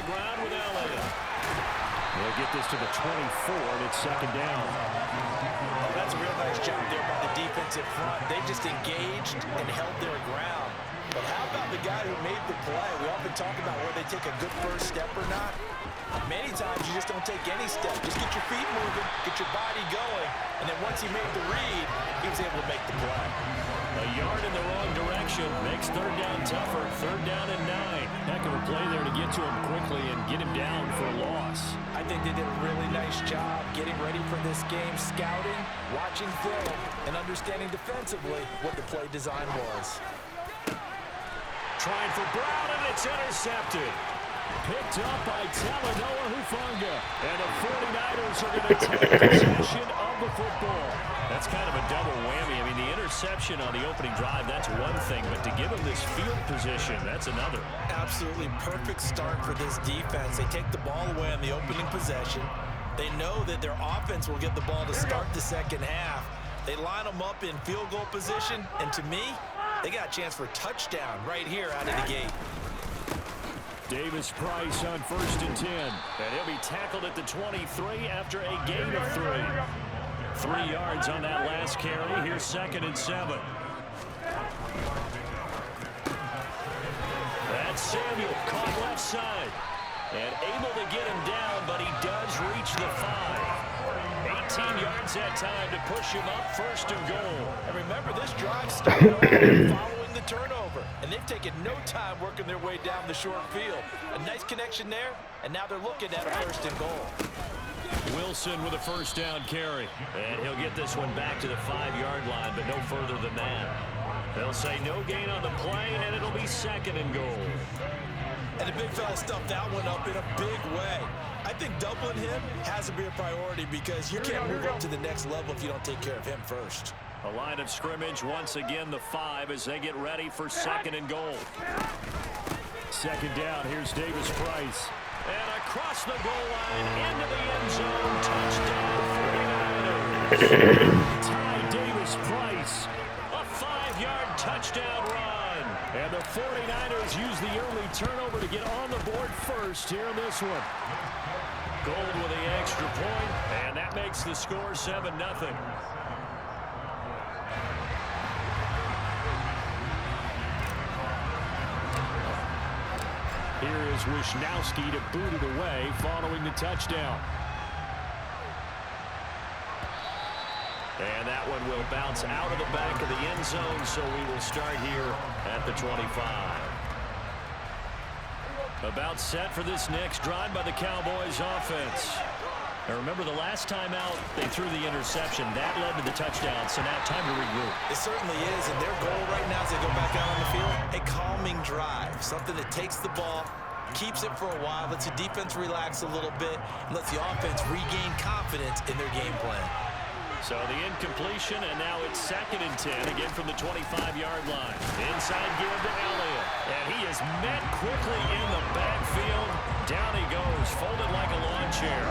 the ground with Elliott. They'll get this to the 24, and it's second down. Oh, that's a real nice job there by the defensive front. They just engaged and held their ground. But how about the guy who made the play? We often talk about whether they take a good first step or not. Many times you just don't take any step. Just get your feet moving, get your body going, and then once he made the read, he was able to make the play. A yard in the wrong direction makes third down tougher. Third down and 9. Heck of a play there to get to him quickly and get him down for a loss. I think they did a really nice job getting ready for this game, scouting, watching film, and understanding defensively what the play design was. Trying for Brown, and it's intercepted. Picked up by Talanoa Hufanga. And the 49ers are going to take possession of the football. That's kind of a double whammy. I mean, the interception on the opening drive, that's one thing. But to give them this field position, that's another. Absolutely perfect start for this defense. They take the ball away on the opening possession. They know that their offense will get the ball to start the second half. They line them up in field goal position. And to me, they got a chance for a touchdown right here out of the gate. Davis Price on 1st and 10. And he'll be tackled at the 23 after a gain of 3. 3 yards on that last carry. Here's 2nd and 7. That's Samuel caught left side. And able to get him down, but he does reach the 5. 18 yards that time to push him up 1st and goal. And remember, this drive started following the turnover. And they've taken no time working their way down the short field. A nice connection there, and now they're looking at a 1st and goal. Wilson with a 1st down carry. And he'll get this one back to the 5-yard line, but no further than that. They'll say no gain on the play, and it'll be 2nd and goal. And the big fella stuffed that one up in a big way. I think doubling him has to be a priority because you can't move up to the next level if you don't take care of him first. A line of scrimmage, once again the 5 as they get ready for 2nd and goal. 2nd down, here's Davis Price. And across the goal line, into the end zone, touchdown 49ers. Ty Davis Price, a 5-yard touchdown run. And the 49ers use the early turnover to get on the board first here in this one. Gold with the extra point, and that makes the score 7-0. Here is Wisnowski to boot it away following the touchdown. And that one will bounce out of the back of the end zone, so we will start here at the 25. About set for this next drive by the Cowboys offense. Now remember, the last time out, they threw the interception. That led to the touchdown, so now time to regroup. It certainly is, and their goal right now as they go back out on the field, a calming drive. Something that takes the ball, keeps it for a while, lets the defense relax a little bit, and lets the offense regain confidence in their game plan. So the incompletion, and now it's 2nd and 10, again from the 25-yard line. Inside give to Elliott, and he is met quickly in the backfield. Down he goes, folded like a lawn chair.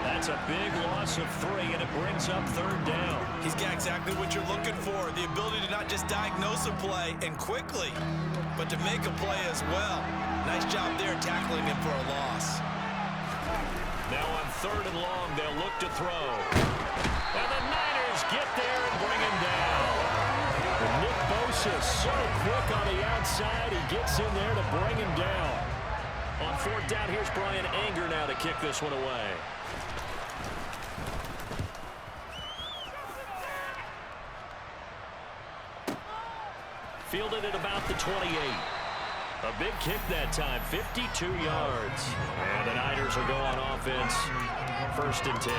That's a big loss of 3, and it brings up 3rd down. He's got exactly what you're looking for, the ability to not just diagnose a play and quickly, but to make a play as well. Nice job there tackling him for a loss. Now on 3rd and long, they'll look to throw. And the Niners get there and bring him down. And Nick Bosa so quick on the outside, he gets in there to bring him down. On 4th down, here's Brian Anger now to kick this one away. Fielded at about the 28. A big kick that time, 52 yards. And the Niners will go on offense, 1st and 10.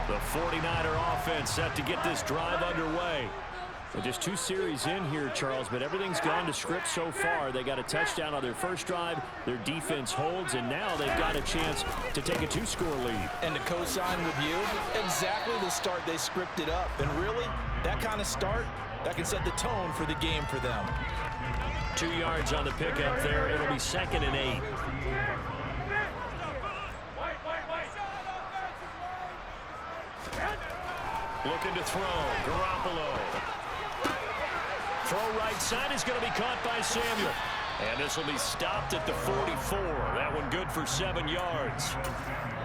The 49er offense set to get this drive underway. And just 2 series in here, Charles, but everything's gone to script so far. They got a touchdown on their first drive. Their defense holds, and now they've got a chance to take a 2-score lead. And to co-sign with you, exactly the start they scripted up. And really, that kind of start, that can set the tone for the game for them. 2 yards on the pickup there. It'll be 2nd and 8. Looking to throw. Garoppolo. Throw right side is going to be caught by Samuel. And this will be stopped at the 44. That one good for 7 yards.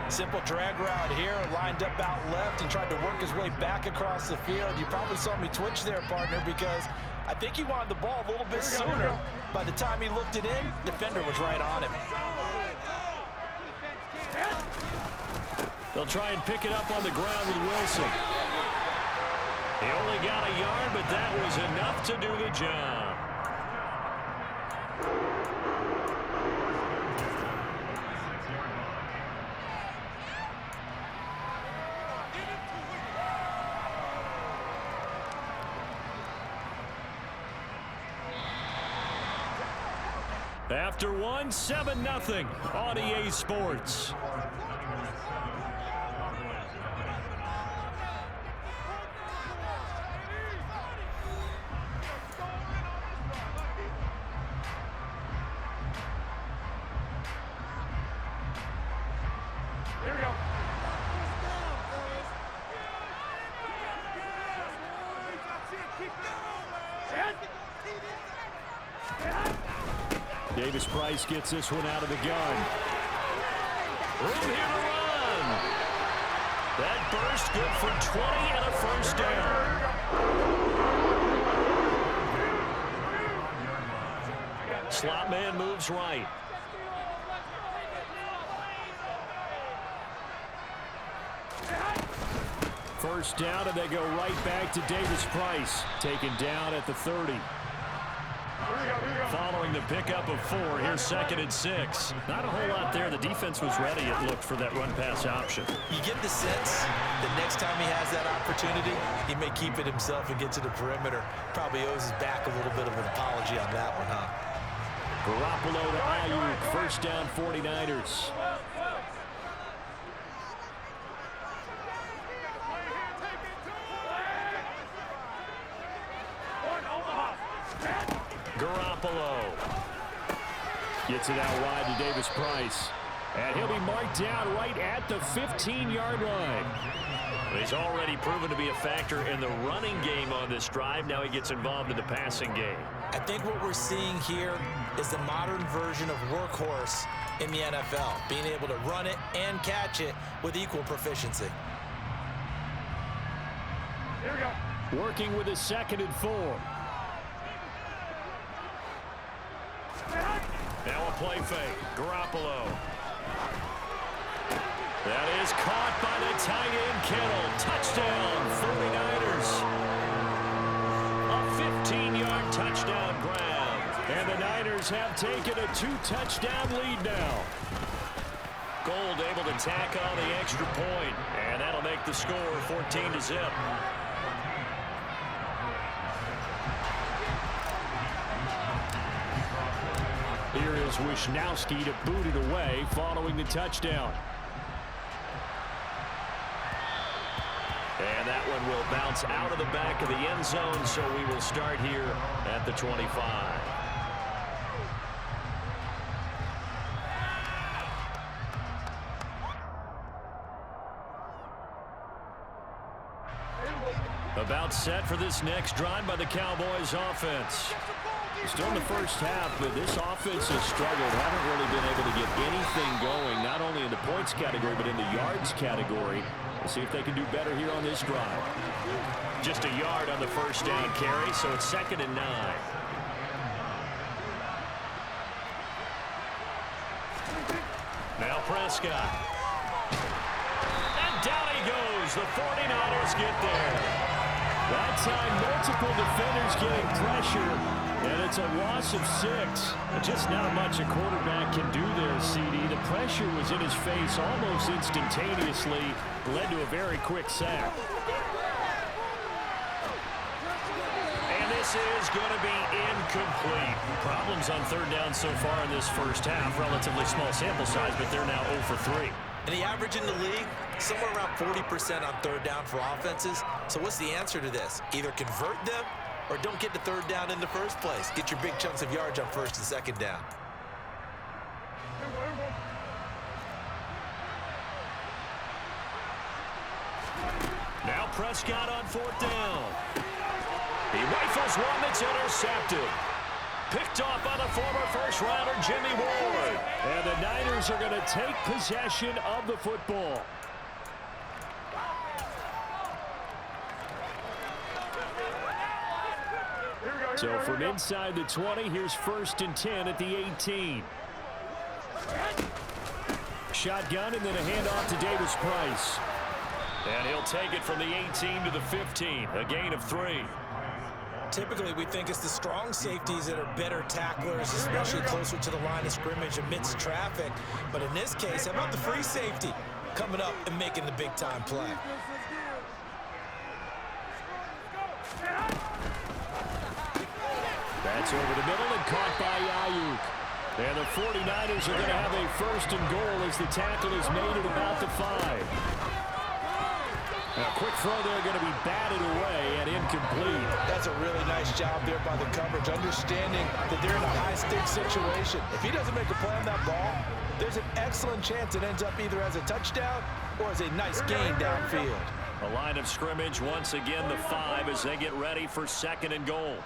Simple drag route here, lined up out left and tried to work his way back across the field. You probably saw me twitch there, partner, because I think he wanted the ball a little bit sooner. By the time he looked it in, defender was right on him. They'll try and pick it up on the ground with Wilson. He only got a yard, but that was enough to do the job. After one, 7-0 on EA Sports. Here we go. Davis Price gets this one out of the gun. Room here to run. That burst good for 20 and a first down. Slot man moves right. First down, and they go right back to Davis Price. Taken down at the 30. Following the pickup of 4, here's 2nd and 6. Not a whole lot there. The defense was ready, it looked, for that run-pass option. You get the sense that next time he has that opportunity, he may keep it himself and get to the perimeter. Probably owes his back a little bit of an apology on that one, huh? Garoppolo to Ayuk, first down 49ers. Garoppolo gets it out wide to Davis Price. And he'll be marked down right at the 15-yard line. He's already proven to be a factor in the running game on this drive. Now he gets involved in the passing game. I think what we're seeing here is the modern version of workhorse in the NFL, being able to run it and catch it with equal proficiency. Here we go. Working with a 2nd and 4. Now a play fake. Garoppolo. That is caught by the tight end, Kittle. Touchdown, 49ers. A 15-yard touchdown grab. And the Niners have taken a 2-touchdown lead now. Gold able to tack on the extra point. And that'll make the score 14-0. Here is Wisnowski to boot it away following the touchdown. And that one will bounce out of the back of the end zone, so we will start here at the 25. About set for this next drive by the Cowboys offense. Still in the first half, but this offense has struggled. Haven't really been able to get anything going, not only in the points category, but in the yards category. We'll see if they can do better here on this drive. Just a yard on the first down carry, so it's 2nd and 9. Now Prescott. And down he goes. The 49ers get there. That time, multiple defenders getting pressure, and it's a loss of 6. Just not much a quarterback can do there, CD. The pressure was in his face almost instantaneously, led to a very quick sack. And this is going to be incomplete. Problems on 3rd down so far in this first half. Relatively small sample size, but they're now 0 for 3. And the average in the league, somewhere around 40% on 3rd down for offenses. So what's the answer to this? Either convert them or don't get the 3rd down in the first place. Get your big chunks of yards on 1st and 2nd down. Now Prescott on 4th down. He rifles one that's intercepted. Picked off by the former first-rounder, Jimmy Ward. And the Niners are going to take possession of the football. So from inside the 20, here's 1st and 10 at the 18. Shotgun and then a handoff to Davis Price. And he'll take it from the 18 to the 15, a gain of 3. Typically, we think it's the strong safeties that are better tacklers, especially closer to the line of scrimmage amidst traffic. But in this case, how about the free safety coming up and making the big-time play? That's over the middle and caught by Ayuk. And the 49ers are going to have a 1st and goal as the tackle is made at about the 5. A quick throw there going to be batted away and incomplete. That's a really nice job there by the coverage, understanding that they're in a high-stakes situation. If he doesn't make a play on that ball, there's an excellent chance it ends up either as a touchdown or as a nice gain downfield. A line of scrimmage once again the 5 as they get ready for 2nd and goal.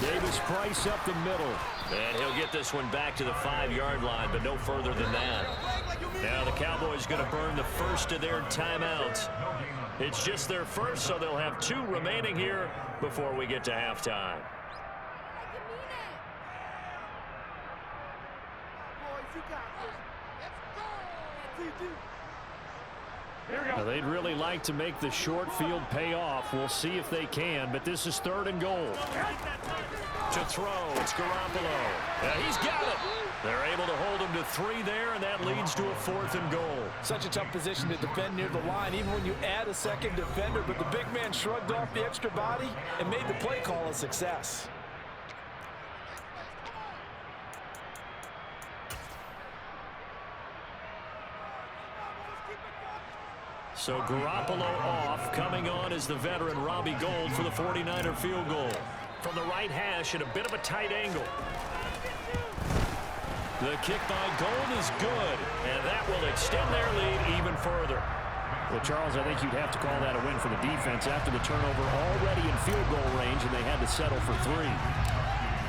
Davis Price up the middle. And he'll get this one back to the 5-yard line, but no further than that. Now the Cowboys going to burn the first of their timeouts. It's just their first, so they'll have 2 remaining here before we get to halftime. Now they'd really like to make the short field pay off. We'll see if they can, but this is 3rd and goal. To throw, it's Garoppolo. He's got it. They're able to hold him to 3 there, and that leads to a 4th and goal. Such a tough position to defend near the line, even when you add a second defender, but the big man shrugged off the extra body and made the play call a success. So Garoppolo off. Coming on is the veteran Robbie Gould for the 49er field goal. From the right hash at a bit of a tight angle. The kick by Gould is good, and that will extend their lead even further. Well, Charles, I think you'd have to call that a win for the defense after the turnover already in field goal range, and they had to settle for 3.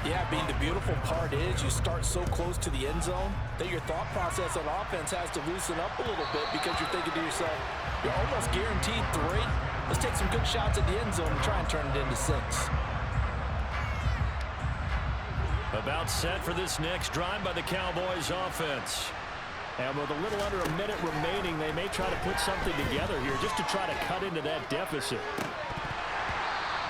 Yeah, Bean, the beautiful part is you start so close to the end zone that your thought process on offense has to loosen up a little bit because you're thinking to yourself, you're almost guaranteed 3. Let's take some good shots at the end zone and try and turn it into 6. About set for this next drive by the Cowboys offense. And with a little under a minute remaining, they may try to put something together here just to try to cut into that deficit.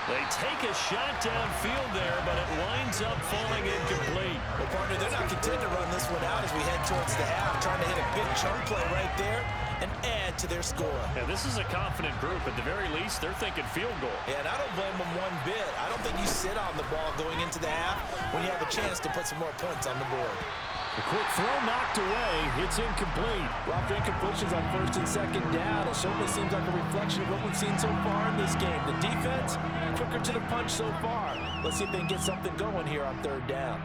They take a shot downfield there, but it winds up falling incomplete. Well, partner, they're not content to run this one out as we head towards the half, trying to hit a big chunk play right there and add to their score. Yeah, this is a confident group. At the very least, they're thinking field goal. Yeah, and I don't blame them one bit. I don't think you sit on the ball going into the half when you have a chance to put some more points on the board. A quick throw knocked away. It's incomplete. Well, after incompletions on 1st and 2nd down, it certainly seems like a reflection of what we've seen so far in this game. The defense, quicker to the punch so far. Let's see if they can get something going here on 3rd down.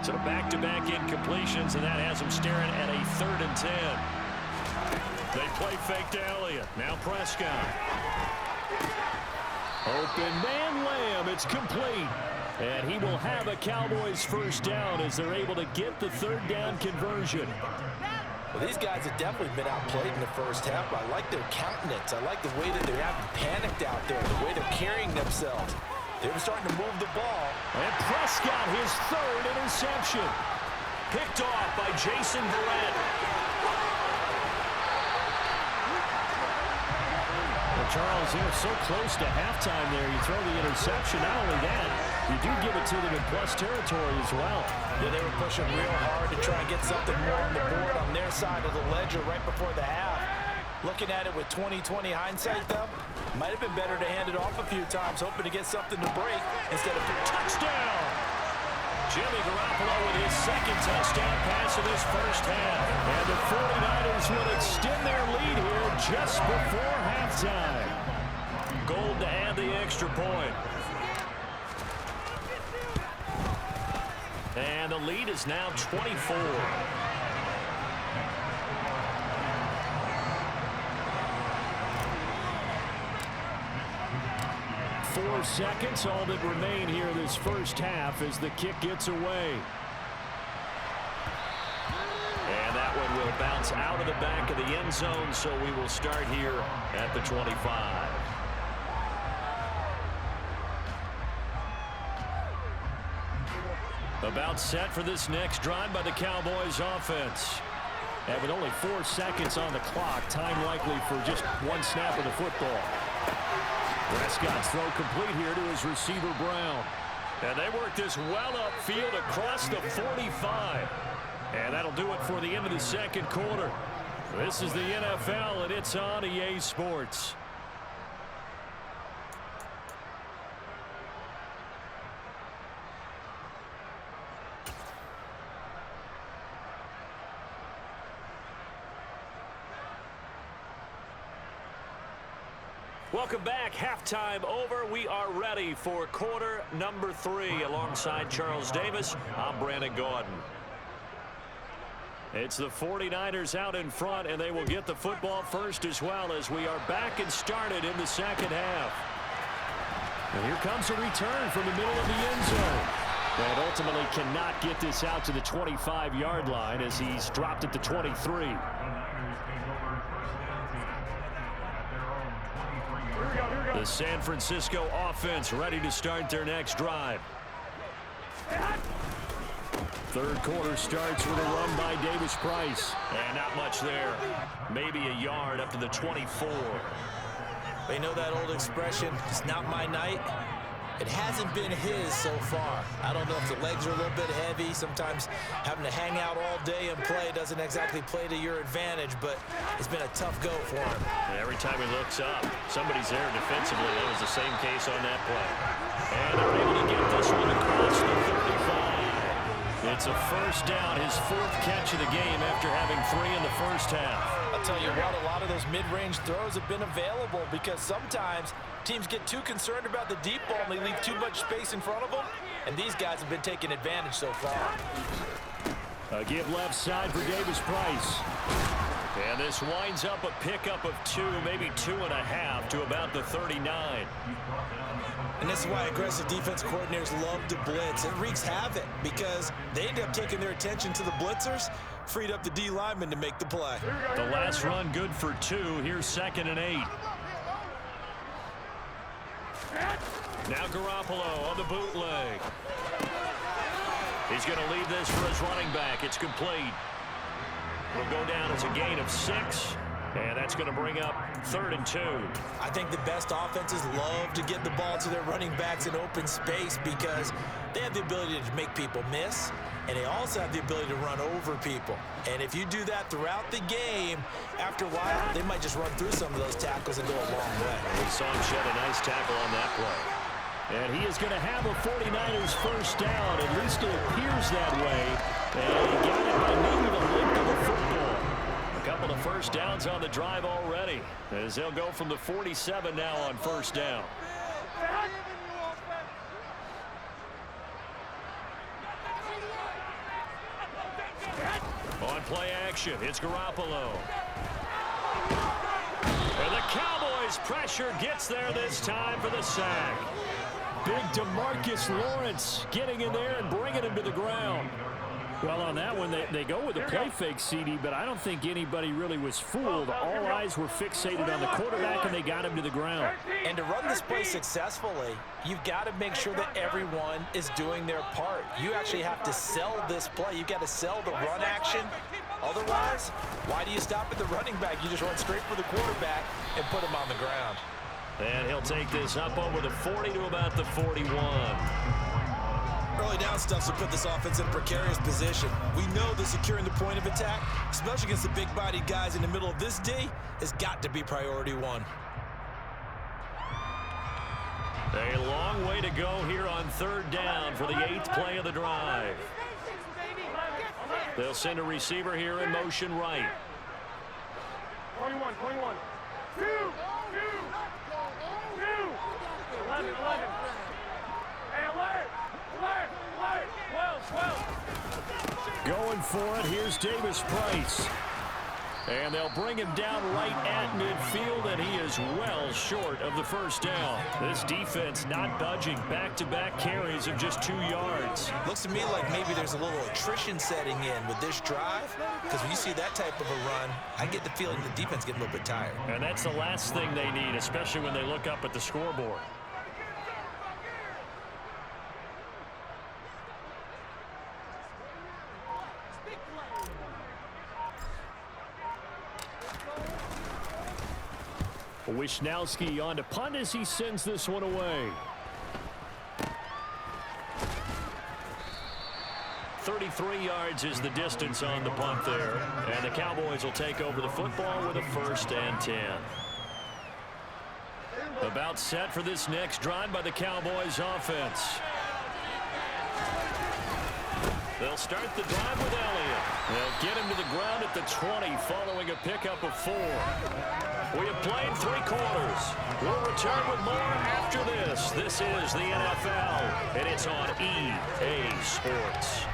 So back-to-back incompletions, and that has them staring at a 3rd and 10. They play fake to Elliott. Now Prescott. Open man Lamb. It's complete. And he will have a Cowboys 1st down as they're able to get the 3rd down conversion. Well, these guys have definitely been outplayed in the first half, but I like their countenance. I like the way that they haven't panicked out there, the way they're carrying themselves. They're starting to move the ball. And Prescott, his 3rd interception. Picked off by Jason Verrett. Well, Charles, they're so close to halftime there. You throw the interception. Not only that, you do give it to them in plus territory as well. Yeah, they were pushing real hard to try and get something more on the board on their side of the ledger right before the half. Looking at it with 20/20 hindsight, though, might have been better to hand it off a few times, hoping to get something to break instead of touchdown. Jimmy Garoppolo with his 2nd touchdown pass of this first half. And the 49ers will extend their lead here just before halftime. Gould to add the extra point. And the lead is now 24. 4 seconds, all that remain here this first half as the kick gets away. And that one will bounce out of the back of the end zone, so we will start here at the 25. About set for this next drive by the Cowboys offense. And with only 4 seconds on the clock, time likely for just one snap of the football. Prescott's throw complete here to his receiver, Brown. And they work this well upfield across the 45. And that'll do it for the end of the second quarter. This is the NFL, and it's on EA Sports. Welcome back. Halftime over. We are ready for quarter number 3. Alongside Charles Davis, I'm Brandon Gordon. It's the 49ers out in front, and they will get the football first as well as we are back and started in the second half. And here comes a return from the middle of the end zone. And ultimately cannot get this out to the 25-yard line as he's dropped at the 23. The San Francisco offense ready to start their next drive. Third quarter starts with a run by Davis Price. And not much there. Maybe a yard up to the 24. You know that old expression, it's not my night? It hasn't been his so far. I don't know if the legs are a little bit heavy. Sometimes having to hang out all day and play doesn't exactly play to your advantage, but it's been a tough go for him. And every time he looks up, somebody's there defensively. That was the same case on that play. And they're able to get this one across the 35. It's a first down, his 4th catch of the game after having 3 in the first half. I'll tell you what, a lot of those mid-range throws have been available because sometimes teams get too concerned about the deep ball and they leave too much space in front of them, and these guys have been taking advantage so far. A give left side for Davis Price. And this winds up a pickup of 2, maybe 2.5 to about the 39. And this is why aggressive defense coordinators love to blitz. It wreaks havoc because they end up taking their attention to the blitzers, freed up the D lineman to make the play. The last run good for 2. Here's 2nd and 8. Now Garoppolo on the bootleg. He's going to leave this for his running back. It's complete. It'll go down as a gain of 6. And that's going to bring up 3rd and 2. I think the best offenses love to get the ball to their running backs in open space because they have the ability to make people miss, and they also have the ability to run over people. And if you do that throughout the game, after a while, they might just run through some of those tackles and go a long way. We saw him shed a nice tackle on that play. And he is going to have a 49ers first down. At least it appears that way. And he got it by maybe the length of the football. A couple of first downs on the drive already, as they'll go from the 47 now on first down. On play action, it's Garoppolo. And the Cowboys pressure gets there this time for the sack. Big DeMarcus Lawrence getting in there and bringing him to the ground. Well, on that one, they go with a play fake, CD, but I don't think anybody really was fooled. All eyes were fixated on the quarterback, and they got him to the ground. And to run this play successfully, you've got to make sure that everyone is doing their part. You actually have to sell this play. You've got to sell the run action. Otherwise, why do you stop at the running back? You just run straight for the quarterback and put him on the ground. And he'll take this up over the 40 to about the 41. Early down stuff to put this offense in a precarious position. We know that securing the point of attack, especially against the big-bodied guys in the middle of this D, has got to be priority 1. A long way to go here on 3rd down for the 8th play of the drive. They'll send a receiver here in motion right. 21. 2. 11. Hey, alert. 12. Going for it, here's Davis Price. And they'll bring him down right at midfield, and he is well short of the first down. This defense not budging. Back-to-back carries of just 2 yards. Looks to me like maybe there's a little attrition setting in with this drive, because when you see that type of a run, I get the feeling the defense getting a little bit tired. And that's the last thing they need, especially when they look up at the scoreboard. Wisnowski on to punt as he sends this one away. 33 yards is the distance on the punt there. And the Cowboys will take over the football with a 1st and 10. About set for this next drive by the Cowboys offense. They'll start the drive with Elliott. They'll get him to the ground at the 20 following a pickup of 4. We have played 3 quarters. We'll return with more after this. This is the NFL, and it's on EA Sports.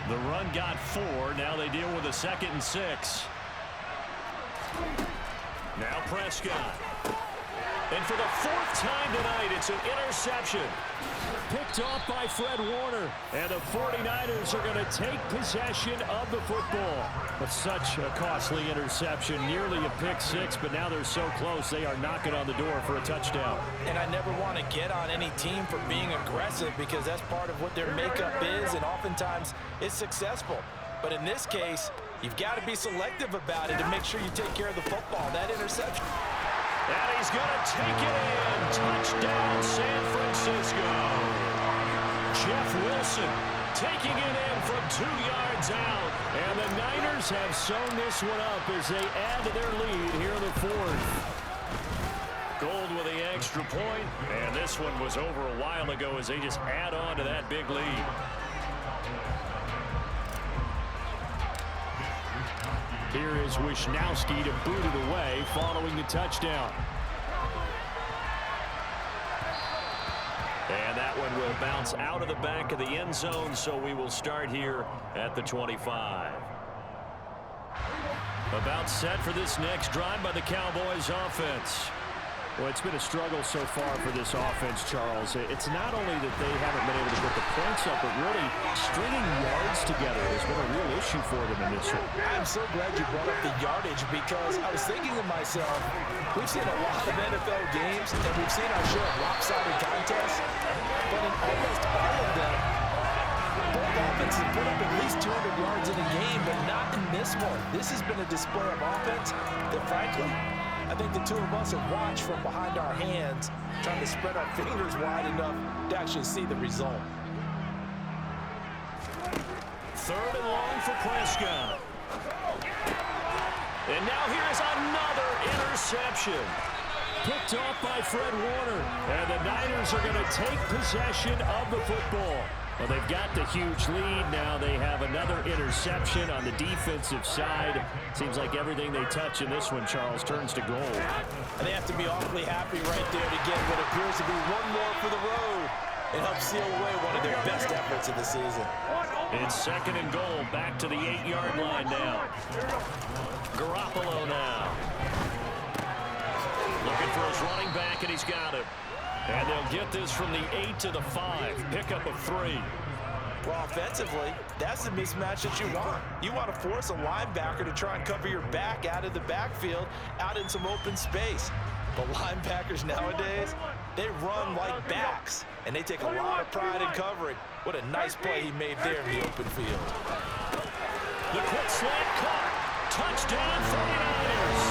The run got 4. Now they deal with a 2nd and 6. Now Prescott. And for the 4th time tonight, it's an interception. Picked off by Fred Warner. And the 49ers are going to take possession of the football. But such a costly interception. Nearly a pick 6, but now they're so close they are knocking on the door for a touchdown. And I never want to get on any team for being aggressive, because that's part of what their makeup is, and oftentimes it's successful. But in this case, you've got to be selective about it to make sure you take care of the football. That interception. And he's going to take it in. Touchdown, San Francisco. Jeff Wilson taking it in from 2 yards out. And the Niners have sewn this one up as they add to their lead here in the 4th. Gold with the extra point. And this one was over a while ago as they just add on to that big lead. Here is Wisnowski to boot it away following the touchdown. And that one will bounce out of the back of the end zone, so we will start here at the 25. About set for this next drive by the Cowboys offense. Well, it's been a struggle so far for this offense, Charles. It's not only that they haven't been able to put the points up, but really stringing yards together has been a real issue for them in this one. I'm so glad you brought up the yardage, because I was thinking to myself, we've seen a lot of NFL games, and we've seen our share of lopsided contests, but in almost all of them, both offenses put up at least 200 yards in a game, but not in this one. This has been a display of offense that, frankly, I think the two of us have watched from behind our hands, trying to spread our fingers wide enough to actually see the result. 3rd and long for Prescott. And now here's another interception. Picked off by Fred Warner. And the Niners are going to take possession of the football. Well, they've got the huge lead. Now they have another interception on the defensive side. Seems like everything they touch in this one, Charles, turns to gold. And they have to be awfully happy right there to get what appears to be one more for the road. It helps seal away one of their best efforts of the season. It's 2nd and goal, back to the 8-yard line now. Garoppolo now. Looking for his running back, and he's got it. And they'll get this from the 8 to the 5. Pickup of 3. Well, offensively, that's the mismatch that you want. You want to force a linebacker to try and cover your back out of the backfield, out in some open space. But linebackers nowadays, they run like backs, and they take a lot of pride in covering. What a nice play he made there in the open field. The quick slant caught. Touchdown 49ers.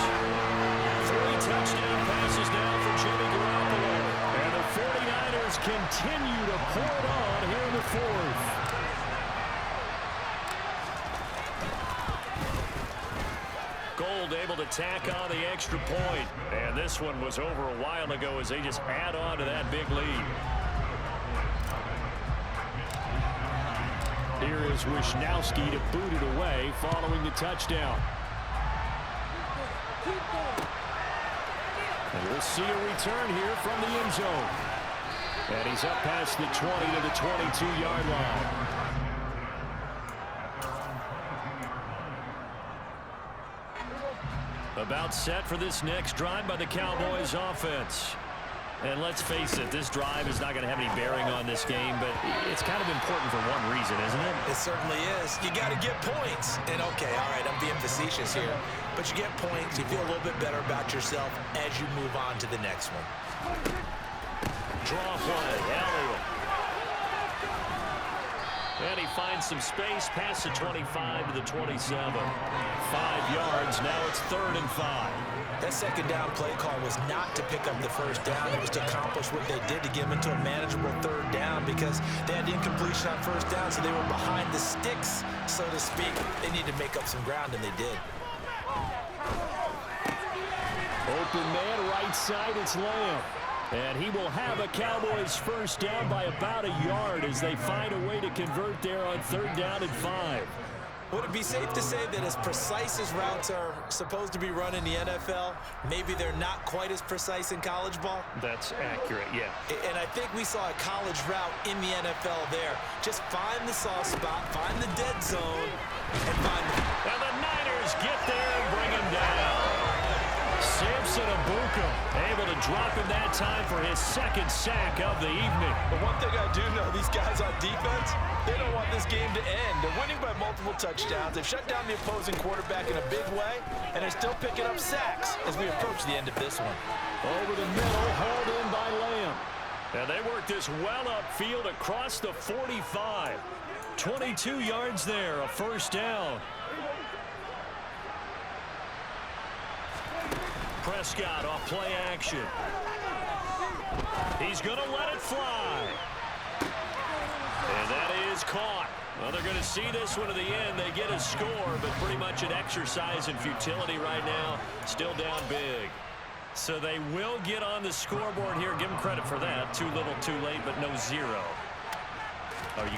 3 touchdown passes now for Jimmy Garoppolo. And the 49ers continue to pour it on here in the 4th. Gold able to tack on the extra point. And this one was over a while ago as they just add on to that big lead. Here is Wisnowski to boot it away following the touchdown. And we'll see a return here from the end zone. And he's up past the 20 to the 22-yard line. About set for this next drive by the Cowboys offense. And let's face it, this drive is not going to have any bearing on this game, but it's kind of important for one reason, isn't it? It certainly is. You got to get points. And okay, all right, I'm being facetious here, but you get points, you feel a little bit better about yourself as you move on to the next one. Draw play, Elliott. And he finds some space past the 25 to the 27. 5 yards, now it's 3rd and 5. That second down play call was not to pick up the first down. It was to accomplish what they did to get them into a manageable 3rd down because they had incompletion on first down, so they were behind the sticks, so to speak. They needed to make up some ground, and they did. Open man, right side, it's Lamb. And he will have a Cowboys first down by about a yard as they find a way to convert there on 3rd down and 5. Would it be safe to say that as precise as routes are supposed to be run in the NFL, maybe they're not quite as precise in college ball? That's accurate, yeah. And I think we saw a college route in the NFL there. Just find the soft spot, find the dead zone, and find the... And the Niners get there and bring him down. Samson Abuka able to drop him that time for his 2nd sack of the evening. But one thing I do know, these guys on defense, they don't want this game to end. They're winning by multiple touchdowns. They've shut down the opposing quarterback in a big way, and they're still picking up sacks as we approach the end of this one. Over the middle, hauled in by Lamb. And they work this well upfield across the 45. 22 yards there, a first down. Prescott off play action. He's going to let it fly. And that is caught. Well, they're going to see this one to the end. They get a score, but pretty much an exercise in futility right now. Still down big. So they will get on the scoreboard here. Give them credit for that. Too little, too late, but no 0. Oh,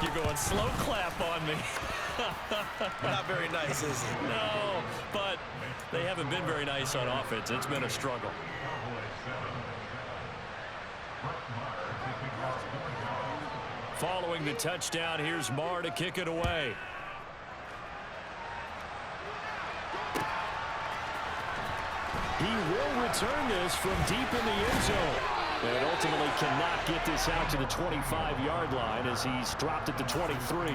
you're going slow clap on me. Not very nice, is it? No, but they haven't been very nice on offense. It's been a struggle. Following the touchdown, here's Marr to kick it away. He will return this from deep in the end zone. And ultimately cannot get this out to the 25-yard line as he's dropped it to 23.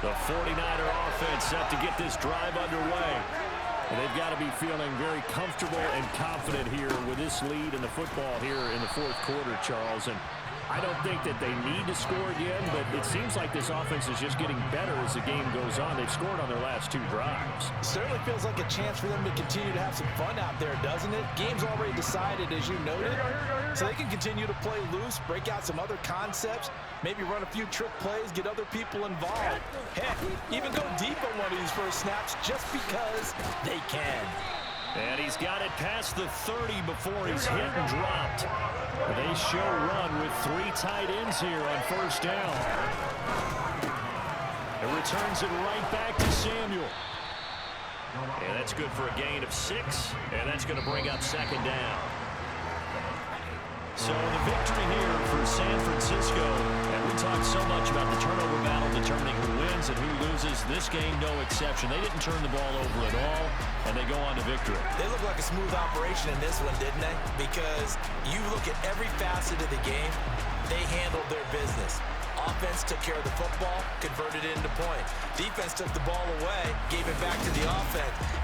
The 49er offense set to get this drive underway. And they've got to be feeling very comfortable and confident here with this lead in the football here in the 4th quarter, Charles. And I don't think that they need to score again, but it seems like this offense is just getting better as the game goes on. They've scored on their last 2 drives. Certainly feels like a chance for them to continue to have some fun out there, doesn't it? Game's already decided, as you noted, so they can continue to play loose, break out some other concepts, maybe run a few trick plays, get other people involved. Heck, even go deep on one of these first snaps just because they can. And he's got it past the 30 before he's hit and dropped. They show run with 3 tight ends here on first down. It returns it right back to Samuel. And that's good for a gain of 6. And that's going to bring up 2nd down. So the victory here for San Francisco. And we talked so much about the turnover battle determining who wins and who loses. This game, no exception. They didn't turn the ball over at all, and they go on to victory. They look like a smooth operation in this one, didn't they? Because you look at every facet of the game, they handled their business. Offense took care of the football, converted it into points. Defense took the ball away, gave it back to the offense.